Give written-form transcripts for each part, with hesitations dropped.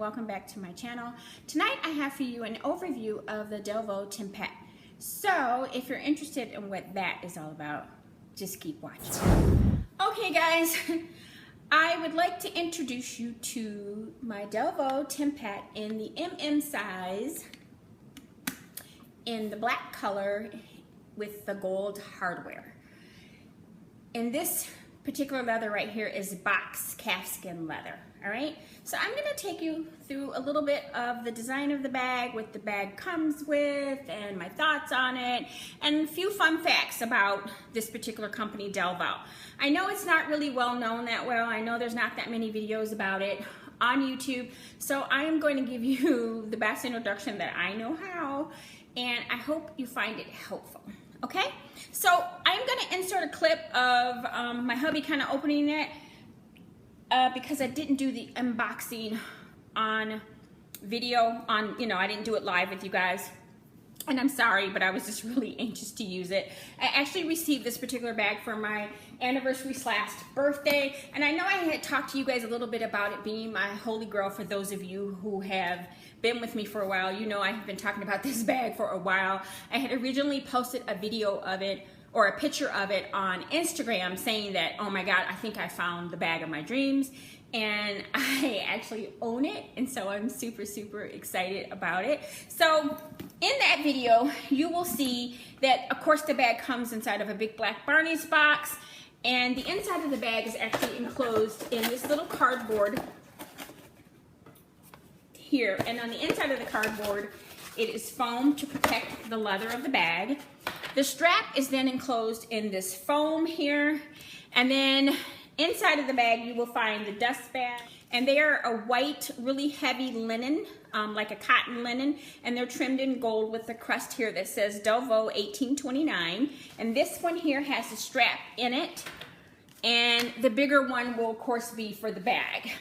welcome back to my channel. Tonight I have for you an overview of the Delvaux Tempete. So if you're interested in what that is all about, just keep watching. Okay guys, I would like to introduce you to my Delvaux Tempete in the MM size, in the black color with the gold hardware. And this particular leather right here is box calfskin leather. All right, so I'm going to take you through a little bit of the design of the bag, what the bag comes with, and my thoughts on it, and a few fun facts about this particular company, Delvaux. I know it's not really well known that well. I know there's not that many videos about it on YouTube, so I am going to give you the best introduction that I know how, and I hope you find it helpful. Okay, so I'm going to insert a clip of my hubby kind of opening it because I didn't do the unboxing on video, I didn't do it live with you guys. And I'm sorry, but I was just really anxious to use it. I actually received this particular bag for my anniversary/birthday. And I know I had talked to you guys a little bit about it being my holy grail. For those of you who have been with me for a while, you know I have been talking about this bag for a while. I had originally posted a video of it, or a picture of it on Instagram, saying that, oh my God, I think I found the bag of my dreams. And I actually own it, and so I'm super, super excited about it. So in that video, you will see that, of course, the bag comes inside of a big black Barney's box, and the inside of the bag is actually enclosed in this little cardboard here. And on the inside of the cardboard, it is foam to protect the leather of the bag. The strap is then enclosed in this foam here, and then inside of the bag, you will find the dust bag, and they are a white, really heavy linen, like a cotton linen, and they're trimmed in gold with the crest here that says Delvaux 1829, and this one here has a strap in it, and the bigger one will, of course, be for the bag.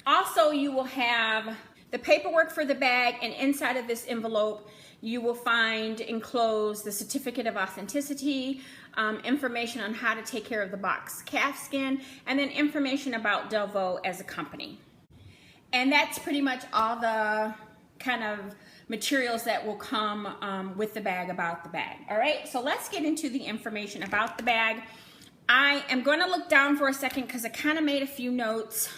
Also, you will have the paperwork for the bag, and inside of this envelope, you will find enclosed the certificate of authenticity, information on how to take care of the box calfskin, and then information about Delvaux as a company. And that's pretty much all the kind of materials that will come with the bag, about the bag. All right, so let's get into the information about the bag. I am going to look down for a second because I kind of made a few notes,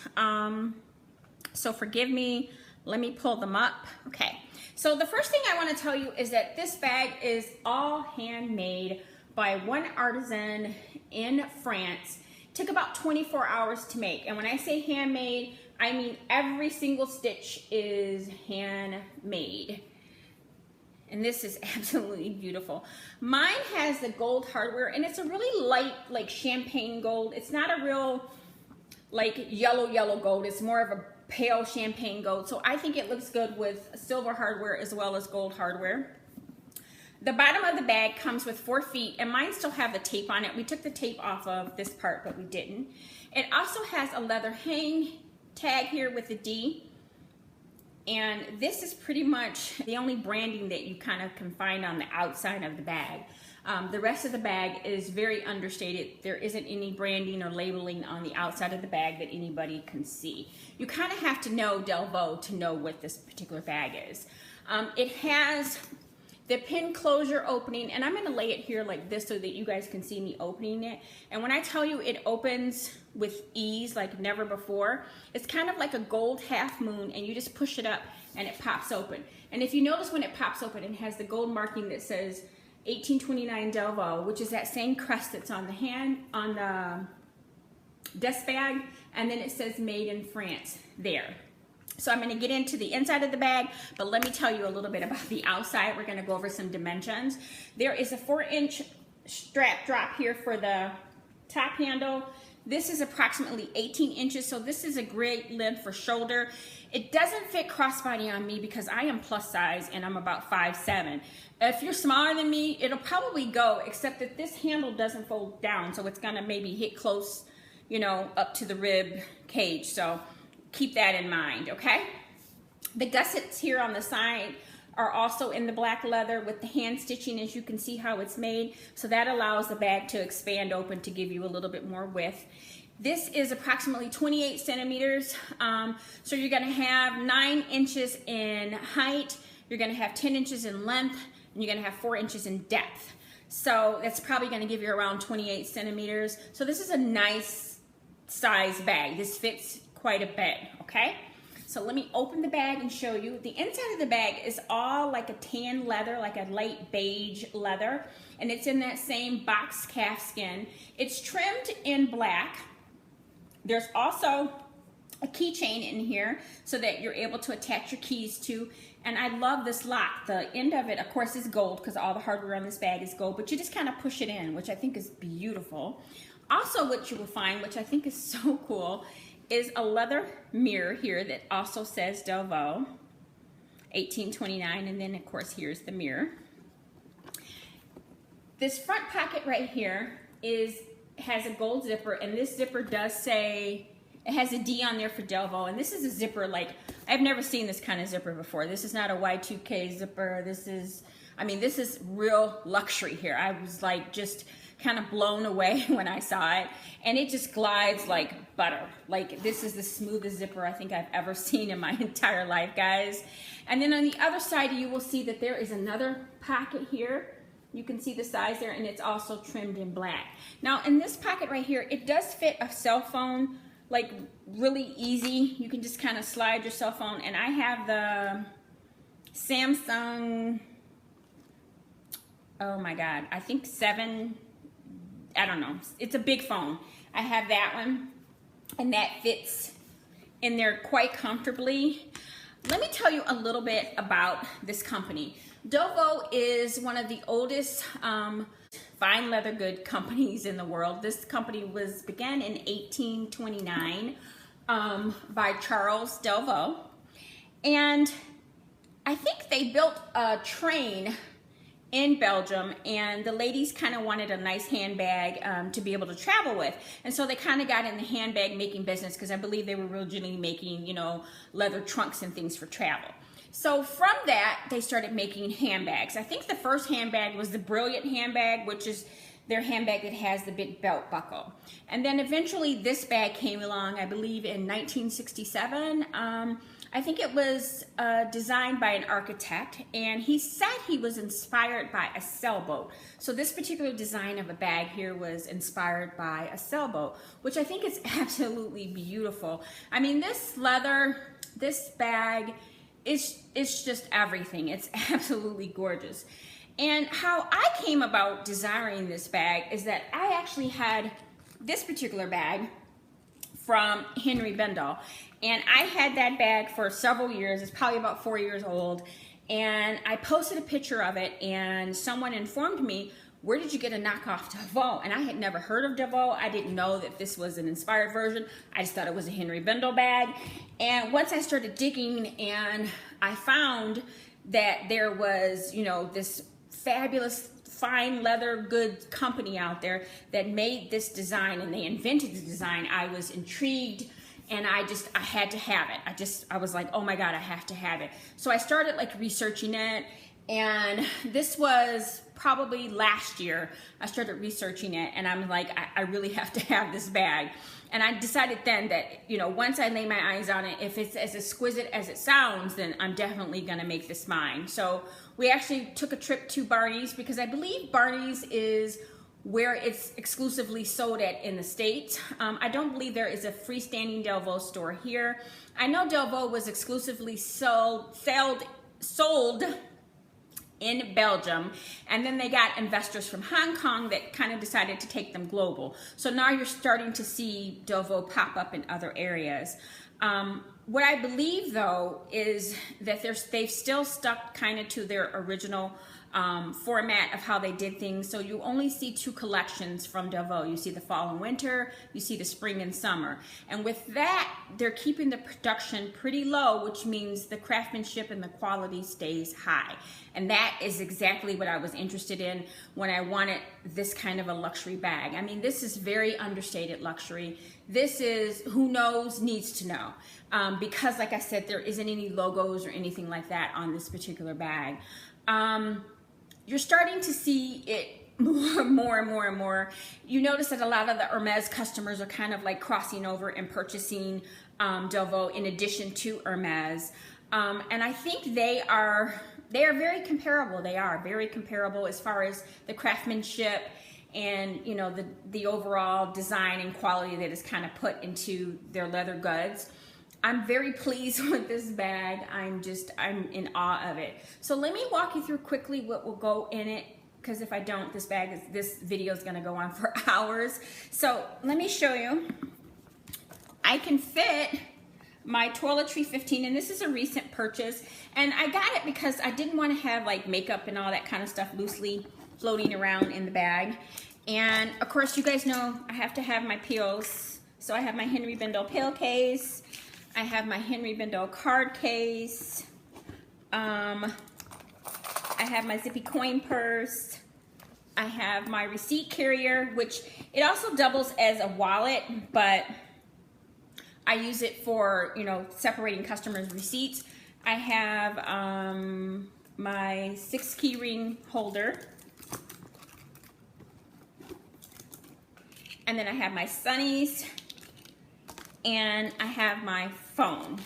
so forgive me. Let me pull them up. Okay, so the first thing I want to tell you is that this bag is all handmade by one artisan in France. It took about 24 hours to make. And when I say handmade, I mean every single stitch is handmade. And this is absolutely beautiful. Mine has the gold hardware, and it's a really light, like champagne gold. It's not a real, like yellow gold. It's more of a pale champagne gold. So I think it looks good with silver hardware as well as gold hardware. The bottom of the bag comes with 4 feet, and mine still have the tape on it. We took the tape off of this part, but we didn't. It also has a leather hang tag here with a D, and this is pretty much the only branding that you kind of can find on the outside of the bag. The rest of the bag is very understated. There isn't any branding or labeling on the outside of the bag that anybody can see. You kind of have to know Delvaux to know what this particular bag is. It has the pin closure opening, and I'm going to lay it here like this so that you guys can see me opening it. And when I tell you it opens with ease like never before, it's kind of like a gold half moon, and you just push it up and it pops open. And if you notice, when it pops open, it has the gold marking that says 1829 Delvaux, which is that same crest that's on the dust bag, and then it says made in France there. So I'm going to get into the inside of the bag, but let me tell you a little bit about the outside. We're going to go over some dimensions. There is a 4-inch strap drop here for the top handle. This is approximately 18 inches, so this is a great length for shoulder. It doesn't fit crossbody on me because I am plus size and I'm about 5'7". If you're smaller than me, it'll probably go, except that this handle doesn't fold down, so it's gonna maybe hit close, up to the rib cage. So keep that in mind, okay? The gussets here on the side are also in the black leather with the hand stitching, as you can see how it's made. So that allows the bag to expand open to give you a little bit more width. This is approximately 28 centimeters. So you're gonna have 9 inches in height, you're gonna have 10 inches in length, and you're gonna have 4 inches in depth. So that's probably gonna give you around 28 centimeters. So this is a nice size bag. This fits quite a bit, okay? So let me open the bag and show you. The inside of the bag is all like a tan leather, like a light beige leather, and it's in that same box calf skin. It's trimmed in black. There's also a keychain in here so that you're able to attach your keys to, and I love this lock. The end of it, of course, is gold because all the hardware on this bag is gold, but you just kind of push it in, which I think is beautiful. Also, what you will find, which I think is so cool, is a leather mirror here that also says Delvaux 1829, and then of course here's the mirror. This front pocket right here has a gold zipper, and this zipper does say, it has a D on there for Delvaux, and this is a zipper like, I've never seen this kind of zipper before. This is not a Y2K zipper. This is, I mean, this is real luxury here. I was like just kind of blown away when I saw it, and it just glides like butter. Like, this is the smoothest zipper I think I've ever seen in my entire life, guys. And then on the other side, you will see that there is another pocket here. You can see the size there, and it's also trimmed in black. Now, in this pocket right here, it does fit a cell phone, like really easy. You can just kind of slide your cell phone, and I have the Samsung, oh my God, I think 7, I don't know. It's a big phone. I have that one, and that fits in there quite comfortably. Let me tell you a little bit about this company. Delvaux is one of the oldest fine leather good companies in the world. This company began in 1829 by Charles Delvaux, and I think they built a train in Belgium, and the ladies kind of wanted a nice handbag to be able to travel with, and so they kind of got in the handbag making business, because I believe they were originally making, you know, leather trunks and things for travel. So from that, they started making handbags. I think the first handbag was the Brilliant handbag, which is their handbag that has the big belt buckle. And then eventually this bag came along, I believe in 1967. I think it was designed by an architect, and he said he was inspired by a sailboat. So this particular design of a bag here was inspired by a sailboat, which I think is absolutely beautiful. I mean, this leather, this bag, it's just everything. It's absolutely gorgeous. And how I came about desiring this bag is that I actually had this particular bag from Henry Bendel, and I had that bag for several years. It's probably about 4 years old, and I posted a picture of it, and someone informed me, where did you get a knockoff Delvaux? And I had never heard of Delvaux. I didn't know that this was an inspired version. I just thought it was a Henry Bendel bag. And once I started digging, and I found that there was, you know, this fabulous fine leather goods company out there that made this design, and they invented the design, I was intrigued, and I had to have it. I was like, oh my God, I have to have it. So I started like researching it, and this was probably last year I started researching it, and I'm like, I really have to have this bag. And I decided then that, you know, once I lay my eyes on it, if it's as exquisite as it sounds, then I'm definitely gonna make this mine. So we actually took a trip to Barney's, because I believe Barney's is where it's exclusively sold at in the States. I don't believe there is a freestanding Delvaux store here. I know Delvaux was exclusively sold in Belgium, and then they got investors from Hong Kong that kind of decided to take them global. So now you're starting to see Delvaux pop up in other areas. What I believe though is that they've still stuck kind of to their original format of how they did things. So you only see 2 collections from Delvaux. You see the fall and winter, you see the spring and summer. And with that, they're keeping the production pretty low, which means the craftsmanship and the quality stays high. And that is exactly what I was interested in when I wanted this kind of a luxury bag. I mean, this is very understated luxury. This is, who knows, needs to know. Because like I said, there isn't any logos or anything like that on this particular bag. You're starting to see it more more and more and more. You notice that a lot of the Hermes customers are kind of like crossing over and purchasing Delvaux in addition to Hermes. And I think they are very comparable. They are very comparable as far as the craftsmanship and, you know, the overall design and quality that is kind of put into their leather goods. I'm very pleased with this bag. I'm in awe of it. So let me walk you through quickly what will go in it, because if I don't, this video is gonna go on for hours. So let me show you. I can fit my toiletry 15, and this is a recent purchase, and I got it because I didn't want to have like makeup and all that kind of stuff loosely floating around in the bag. And of course, you guys know I have to have my pills. So I have my Henry Bendel pill case. I have my Henry Bendel card case. I have my zippy coin purse. I have my receipt carrier, which it also doubles as a wallet, but I use it for, you know, separating customers' receipts. I have my 6 key ring holder. And then I have my sunnies. And I have my phone.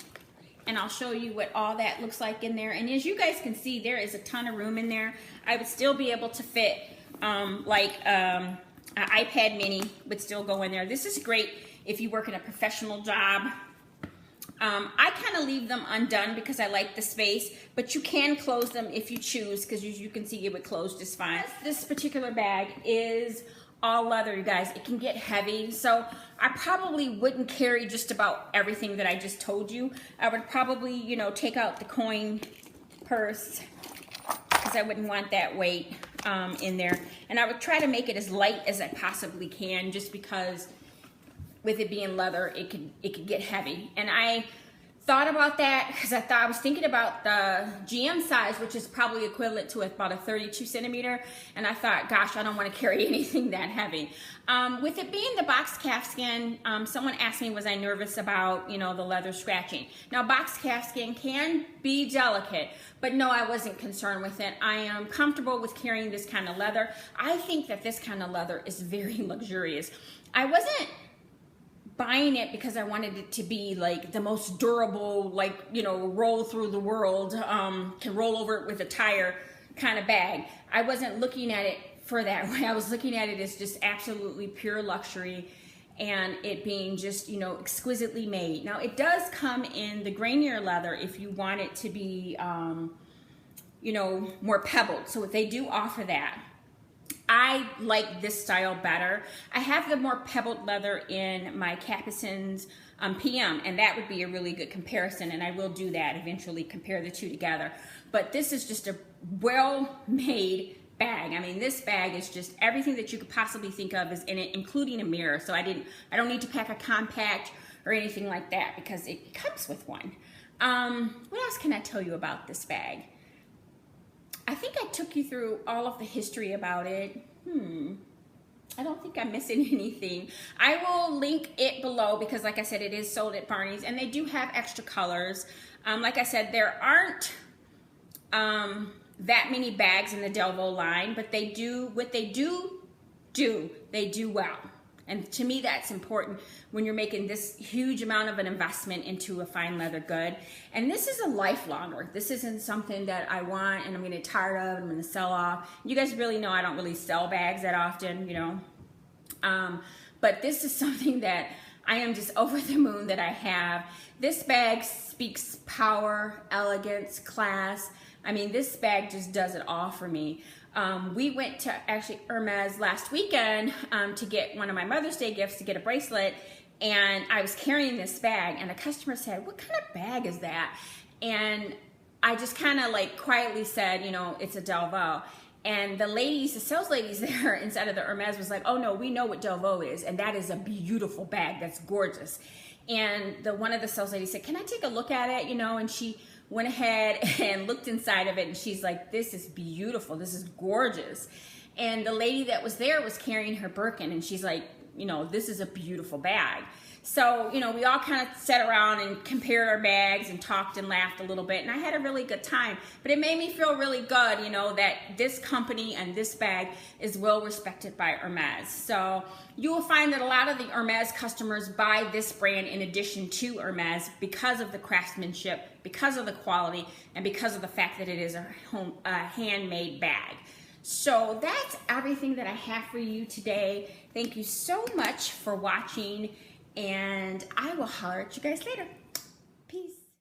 And I'll show you what all that looks like in there. And as you guys can see, there is a ton of room in there. I would still be able to fit an iPad mini would still go in there. This is great if you work in a professional job. I kind of leave them undone because I like the space, but you can close them if you choose, because as you can see, it would close just fine. This particular bag is all leather, you guys. It can get heavy, so I probably wouldn't carry just about everything that I just told you. I would probably, you know, take out the coin purse because I wouldn't want that weight in there, and I would try to make it as light as I possibly can, just because with it being leather, it could get heavy. And I thought about that because I was thinking about the GM size, which is probably equivalent to about a 32 centimeter. And I thought, gosh, I don't want to carry anything that heavy. With it being the box calfskin, someone asked me, was I nervous about, you know, the leather scratching? Now, box calfskin can be delicate, but no, I wasn't concerned with it. I am comfortable with carrying this kind of leather. I think that this kind of leather is very luxurious. I wasn't buying it because I wanted it to be like the most durable, like, you know, roll through the world, can roll over it with a tire kind of bag. I wasn't looking at it for that way. I was looking at it as just absolutely pure luxury, and it being just, you know, exquisitely made. Now, it does come in the grainier leather if you want it to be, you know, more pebbled. So they do offer that. I like this style better. I have the more pebbled leather in my Capucin's PM, and that would be a really good comparison, and I will do that eventually, compare the two together. But this is just a well-made bag. I mean, this bag is just everything that you could possibly think of is in it, including a mirror. So I don't need to pack a compact or anything like that because it comes with one. What else can I tell you about this bag? I think I took you through all of the history about it. I don't think I'm missing anything. I will link it below because, like I said, it is sold at Barney's, and they do have extra colors. Like I said, there aren't that many bags in the Delvaux line, but they do what they do well. And to me, that's important when you're making this huge amount of an investment into a fine leather good. And this is a lifelonger. This isn't something that I want and I'm gonna get tired of and I'm gonna sell off. You guys really know I don't really sell bags that often, you know. But this is something that I am just over the moon that I have. This bag speaks power, elegance, class. I mean, this bag just does it all for me. We went to actually Hermes last weekend to get one of my Mother's Day gifts, to get a bracelet, and I was carrying this bag, and a customer said, "What kind of bag is that?" And I just kind of like quietly said, you know, it's a Delvaux. And the ladies, the sales ladies there inside of the Hermes was like, "Oh no, we know what Delvaux is, and that is a beautiful bag. That's gorgeous." And one of the sales ladies said, "Can I take a look at it?" You know, and she went ahead and looked inside of it, and she's like, "This is beautiful. This is gorgeous." And the lady that was there was carrying her Birkin, and she's like, you know, "This is a beautiful bag." So, you know, we all kind of sat around and compared our bags and talked and laughed a little bit, and I had a really good time. But it made me feel really good, you know, that this company and this bag is well respected by Hermes. So you will find that a lot of the Hermes customers buy this brand in addition to Hermes because of the craftsmanship, because of the quality, and because of the fact that it is a handmade bag. So that's everything that I have for you today. Thank you so much for watching, and I will holler at you guys later.